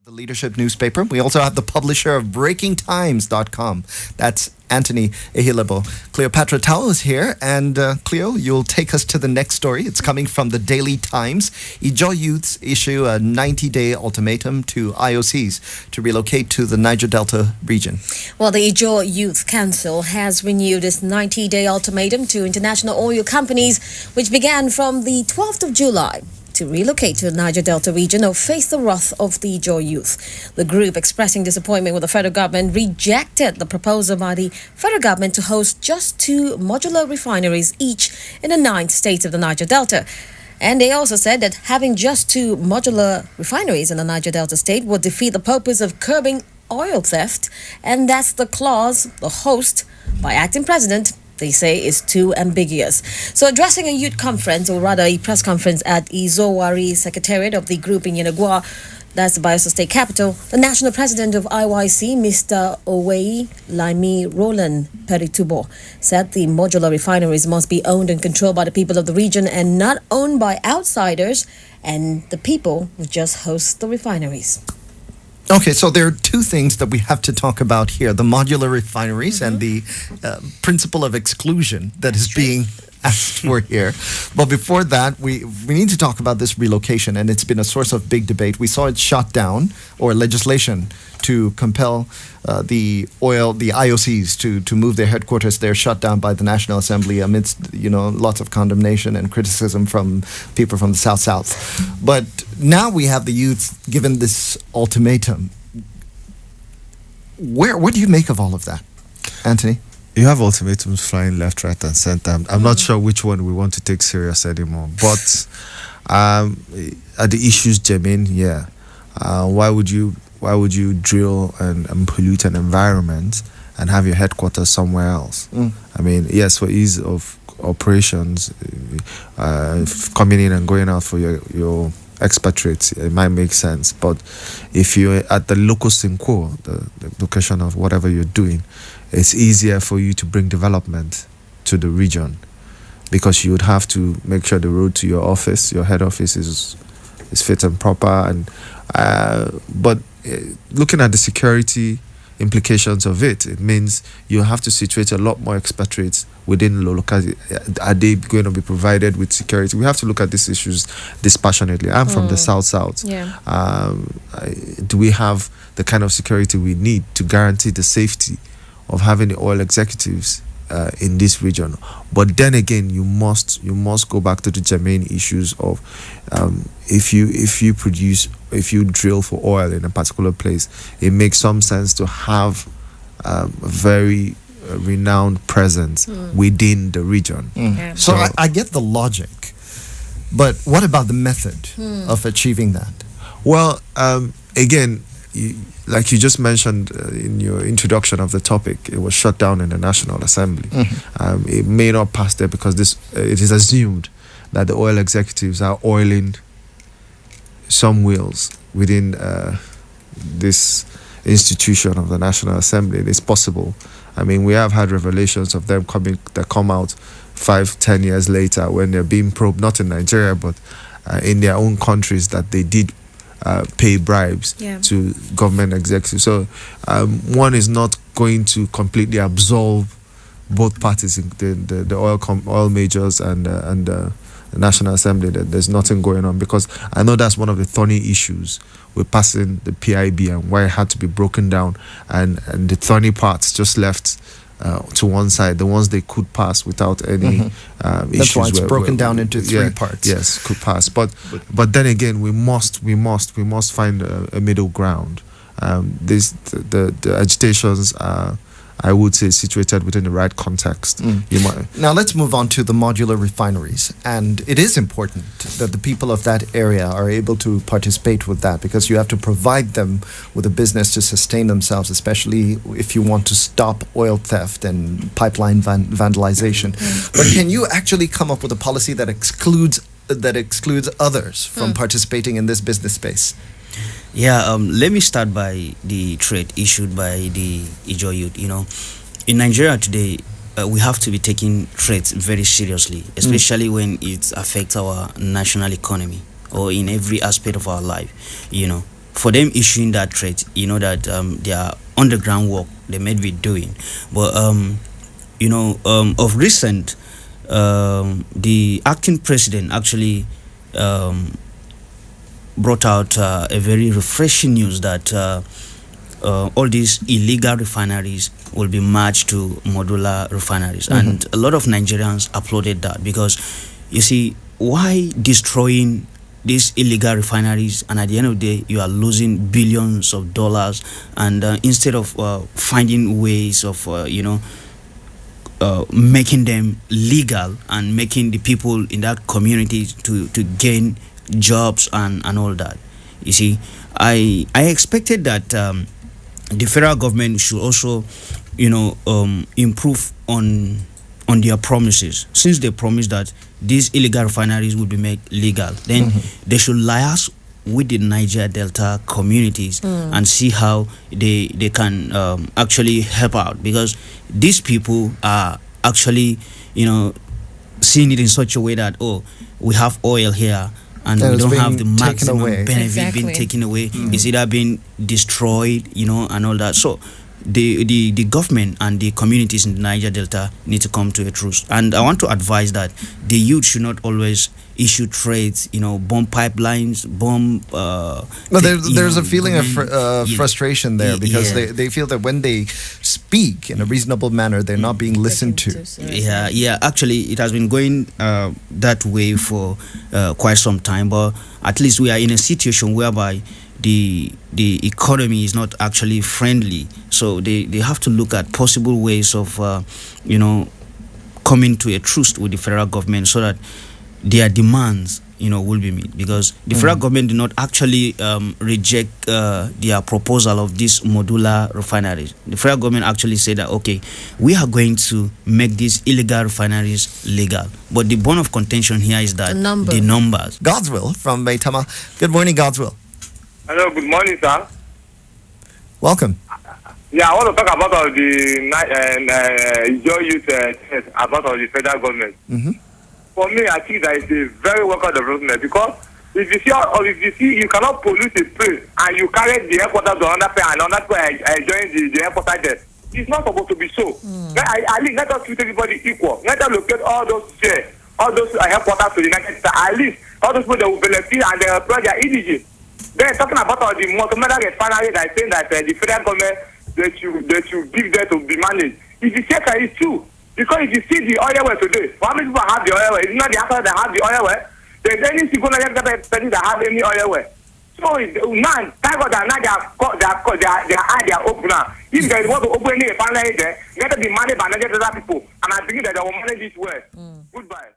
The leadership newspaper. We also have the publisher of BreakingTimes.com. That's Anthony Ehilabo. Cleopatra Tao is here, and Cleo, you'll take us to the next story. It's coming from the Daily Times. Ijaw Youths issue a 90-day ultimatum to IOCs to relocate to the Niger Delta region. Well, the Ijaw Youth Council has renewed its 90-day ultimatum to international oil companies, which began from the 12th of July. To relocate to the Niger Delta region or face the wrath of the Ijaw youth. The group, expressing disappointment with the federal government, rejected the proposal by the federal government to host just 2 modular refineries each in the 9 states of the Niger Delta. And they also said that having just 2 modular refineries in the Niger Delta state would defeat the purpose of curbing oil theft, and that's the clause the host by acting president they say is too ambiguous. So addressing a youth conference, or rather a press conference at Izowari Secretariat of the group in Yenagoa, that's the Bayelsa State capital, the national president of IYC, Mr. Owei Laimi Roland Peritubo, said the modular refineries must be owned and controlled by the people of the region and not owned by outsiders, and the people would just host the refineries. Okay, so there are 2 things that we have to talk about here. The modular refineries and the principle of exclusion that is being asked for here. But before that, we need to talk about this relocation, and it's been a source of big debate. We saw it shot down, or legislation to compel the IOCs to move their headquarters there, shut down by the National Assembly amidst, lots of condemnation and criticism from people from the South. But now we have the youth given this ultimatum. What do you make of all of that, Anthony? You have ultimatums flying left, right, and center. I'm not sure which one we want to take serious anymore. But are the issues germane? Yeah. Why would you drill and pollute an environment and have your headquarters somewhere else? I mean, yes, for ease of operations, coming in and going out for your expatriates, it might make sense. But if you're at the locus in quo, the location of whatever you're doing, it's easier for you to bring development to the region, because you would have to make sure the road to your office, your head office, is fit and proper. And but looking at the security implications of it means you have to situate a lot more expatriates within the locality. Are they going to be provided with security? We have to look at these issues dispassionately. I'm from the south. Yeah. Do we have the kind of security we need to guarantee the safety of having the oil executives in this region? But then again, you must go back to the germane issues of if you drill for oil in a particular place, it makes some sense to have a very renowned presence within the region. Yeah. So I get the logic, but what about the method of achieving that? Well, again, like you just mentioned in your introduction of the topic, it was shut down in the National Assembly. It may not pass there because it is assumed that the oil executives are oiling some wheels within this institution of the National Assembly. It's possible. I mean, we have had revelations of them that come out 5-10 years later when they're being probed, not in Nigeria, but in their own countries, that they did pay bribes to government executives. So one is not going to completely absolve both parties, the oil majors and the National Assembly, that there's nothing going on, because I know that's one of the thorny issues with passing the PIB and why it had to be broken down, and the thorny parts just left to one side, the ones they could pass without any issues. That's why it's broken down into 3 parts. Yes, could pass. But then again, we must find a middle ground. The agitations are, I would say, situated within the right context. Now let's move on to the modular refineries. And it is important that the people of that area are able to participate with that, because you have to provide them with a business to sustain themselves, especially if you want to stop oil theft and pipeline vandalization. But can you actually come up with a policy that excludes others from participating in this business space? Yeah, let me start by the threat issued by the Ijaw Youth. In Nigeria today, we have to be taking threats very seriously, especially when it affects our national economy or in every aspect of our life. for them issuing that threat, you know that their underground work they might be doing. But of recent, the acting president actually brought out a very refreshing news that all these illegal refineries will be merged to modular refineries. And a lot of Nigerians applauded that, because you see, why destroying these illegal refineries, and at the end of the day you are losing billions of dollars, and instead of finding ways of making them legal and making the people in that community to gain jobs and all that. You see, I expected that the federal government should also improve on their promises. Since they promised that these illegal refineries would be made legal, then they should liaise with the Niger Delta communities and see how they can actually help out, because these people are actually seeing it in such a way that, oh, we have oil here and we don't have the maximum benefit being taken away. It's either being destroyed, and all that. So the government and the communities in the Niger Delta need to come to a truce. And I want to advise that the youth should not always issue trades, bomb pipelines, there's a feeling of frustration there, because they feel that when they speak in a reasonable manner, they're not being listened to. Actually, it has been going that way for quite some time, but at least we are in a situation whereby the economy is not actually friendly, so they have to look at possible ways of coming to a truce with the federal government, so that their demands will be met, because the federal government did not actually reject their proposal of this modular refineries. The federal government actually said that, okay, we are going to make these illegal refineries legal, but the bone of contention here is that the numbers. Godswill from Maitama. Good morning, Godswill. Hello, good morning, sir. Welcome. Yeah, I want to talk about the Ijaw Youths about the federal government. For me, I think that it's a very welcome development, because if you see, you cannot pollute a place and you carry the headquarters to another place and another place join the headquarters there. It's not supposed to be so. At least let us treat everybody equal. Let us locate all those shares, all those headquarters to the United States. At least all those people that will benefit and they employ their indigents. Then talking about the multi-modal refinery, that saying that the federal government they should give them to be managed. If you check it's true. Because if you see the oil well today, how many people have the oil well? It's not the outside that have the oil well. There's any single person that have any oil well. So now, thank God that now they are open now. If they want to open any refinery there, let them be managed by Niger Delta people. And I believe that they will manage it well. Goodbye.